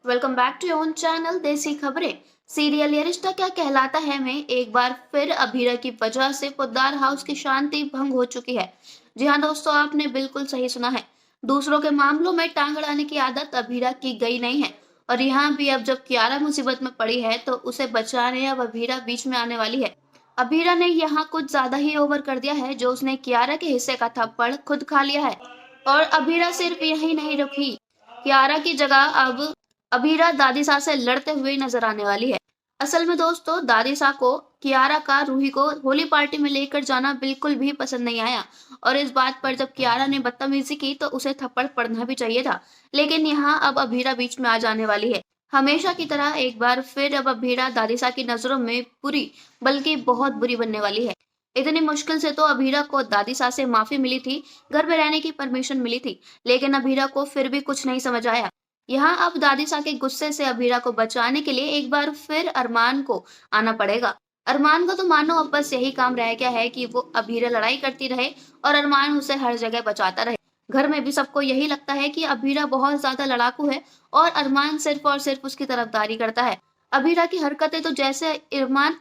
Welcome back to your own channel Desi Khabren. Serial ये रिश्ता क्या कहलाता है में एक बार फिर अभीरा की वजह से पोद्दार हाउस की शांति भंग हो चुकी है। जी हाँ दोस्तों, आपने बिल्कुल सही सुना है। दूसरों के मामलों में टांग अड़ाने की आदत अभीरा की गई नहीं है। और यहाँ भी अब जब कियारा मुसीबत में पड़ी है तो उसे बचाने अब अभीरा बीच में आने वाली है। अभीरा ने यहाँ कुछ ज्यादा ही ओवर कर दिया है, जो उसने कियारा के हिस्से का थप्पड़ खुद खा लिया है। और अभीरा सिर्फ यही नहीं रुकी, कियारा की जगह अब अभीरा दादीसा से लड़ते हुए नजर आने वाली है। असल में दोस्तों, दादीसा को कियारा का रूही को होली पार्टी में लेकर जाना बिल्कुल भी पसंद नहीं आया। और इस बात पर जब कियारा ने बदतमीजी की तो उसे थप्पड़ पड़ना भी चाहिए था। लेकिन यहाँ अब अभीरा बीच में आ जाने वाली है। हमेशा की तरह एक बार फिर अब अभीरा दादीसा की नजरों में बुरी, बल्कि बहुत बुरी बनने वाली है। इतनी मुश्किल से तो अभीरा को दादीसा से माफी मिली थी, घर में रहने की परमिशन मिली थी, लेकिन अभीरा को फिर भी कुछ नहीं समझ आया। यहाँ अब दादीसा के गुस्से से अभीरा को बचाने के लिए एक बार फिर अरमान को आना पड़ेगा। अरमान को तो मानो अब बस यही काम रह गया है कि वो अभीरा लड़ाई करती रहे और अरमान उसे हर जगह बचाता रहे। घर में भी सबको यही लगता है कि अभीरा बहुत ज्यादा लड़ाकू है और अरमान सिर्फ और सिर्फ उसकी तरफदारी करता है। अभीरा की हरकतें तो जैसे अरमान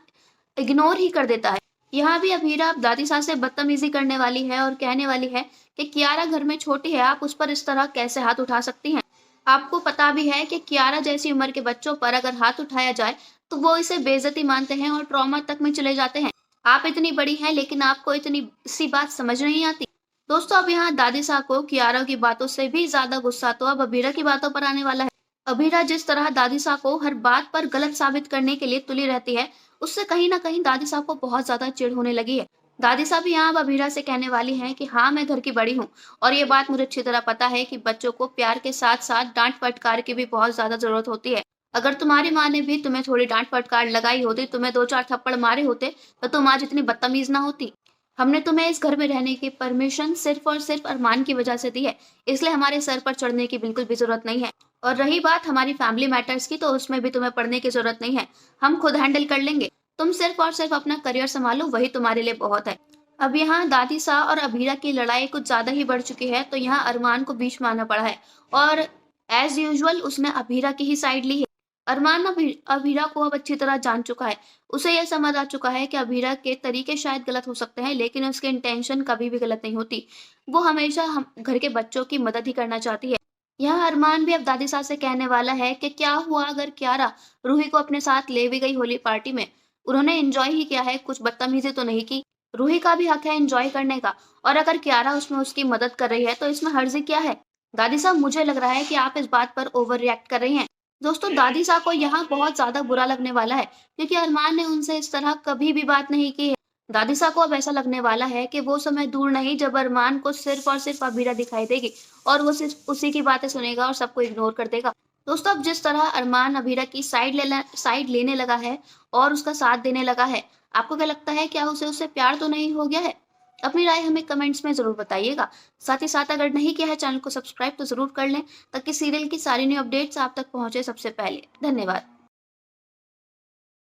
इग्नोर ही कर देता है। यहाँ भी अभीरा अब दादीसा से बदतमीजी करने वाली है और कहने वाली है कि कियारा घर में छोटी है, आप उस पर इस तरह कैसे हाथ उठा सकती हैं। आपको पता भी है कि कियारा जैसी उम्र के बच्चों पर अगर हाथ उठाया जाए तो वो इसे बेइज्जती मानते हैं और ट्रॉमा तक में चले जाते हैं। आप इतनी बड़ी हैं लेकिन आपको इतनी सी बात समझ नहीं आती। दोस्तों, अब यहाँ दादी साहब को कियारा की बातों से भी ज्यादा गुस्सा तो अब अबीरा की बातों पर आने वाला है। अबीरा जिस तरह दादी साहब को हर बात पर गलत साबित करने के लिए तुली रहती है, उससे कहीं ना कहीं दादी साहब को बहुत ज्यादा चिढ़ होने लगी है। दादी साहब यहाँ अब अबीरा से कहने वाली हैं कि हाँ, मैं घर की बड़ी हूँ और ये बात मुझे अच्छी तरह पता है कि बच्चों को प्यार के साथ साथ डांट फटकार की भी बहुत ज्यादा जरूरत होती है। अगर तुम्हारी माँ ने भी तुम्हें थोड़ी डांट फटकार लगाई होती, तुम्हें दो चार थप्पड़ मारे होते, तो तुम आज इतनी बदतमीज ना होती। हमने तुम्हें इस घर में रहने की परमिशन सिर्फ और सिर्फ अरमान की वजह से दी है, इसलिए हमारे सर पर चढ़ने की बिल्कुल भी जरूरत नहीं है। और रही बात हमारी फैमिली मैटर्स की, तो उसमें भी तुम्हें पढ़ने की जरूरत नहीं है, हम खुद हैंडल कर लेंगे। तुम सिर्फ और सिर्फ अपना करियर संभालो, वही तुम्हारे लिए बहुत है। अब यहाँ दादी सा और अभीरा की लड़ाई कुछ ज्यादा ही बढ़ चुकी है, तो यहाँ अरमान को बीच में आना पड़ा है। और एज यूजुअल उसने अभीरा की ही साइड ली है। अरमान अभीरा को अब अच्छी तरह जान चुका है। उसे यह समझ आ चुका है कि अभीरा के तरीके शायद गलत हो सकते हैं, लेकिन उसके इंटेंशन कभी भी गलत नहीं होती। वो हमेशा हम घर के बच्चों की मदद ही करना चाहती है। यह अरमान भी अब दादी सास से कहने वाला है कि क्या हुआ अगर क्यारा रूही को अपने साथ ले भी गई होली पार्टी में। उन्होंने एंजॉय ही किया है, कुछ बदतमीजी तो नहीं की। रूही का भी हक है एंजॉय करने का, और अगर क्यारा उसमें उसकी मदद कर रही है तो इसमें हर्जी क्या है। दादी साहब, मुझे लग रहा है कि आप इस बात पर ओवर रिएक्ट कर रही हैं। दोस्तों, दादी साहब को यहाँ बहुत ज्यादा बुरा लगने वाला है, क्योंकि अरमान ने उनसे इस तरह कभी भी बात नहीं की है। दादी साहब को अब ऐसा लगने वाला है कि वो समय दूर नहीं जब अरमान को सिर्फ और सिर्फ अबीरा दिखाई देगी और वो सिर्फ उसी की बातें सुनेगा और सबको इग्नोर कर देगा। दोस्तों, अब जिस तरह अरमान अबीरा की साइड लेने लगा है और उसका साथ देने लगा है, आपको क्या लगता है, क्या उसे उससे प्यार तो नहीं हो गया है? अपनी राय हमें कमेंट्स में जरूर बताइएगा। साथ ही साथ अगर नहीं किया है चैनल को सब्सक्राइब तो जरूर कर लें, ताकि सीरियल की सारी न्यू अपडेट्स आप तक पहुंचे सबसे पहले। धन्यवाद।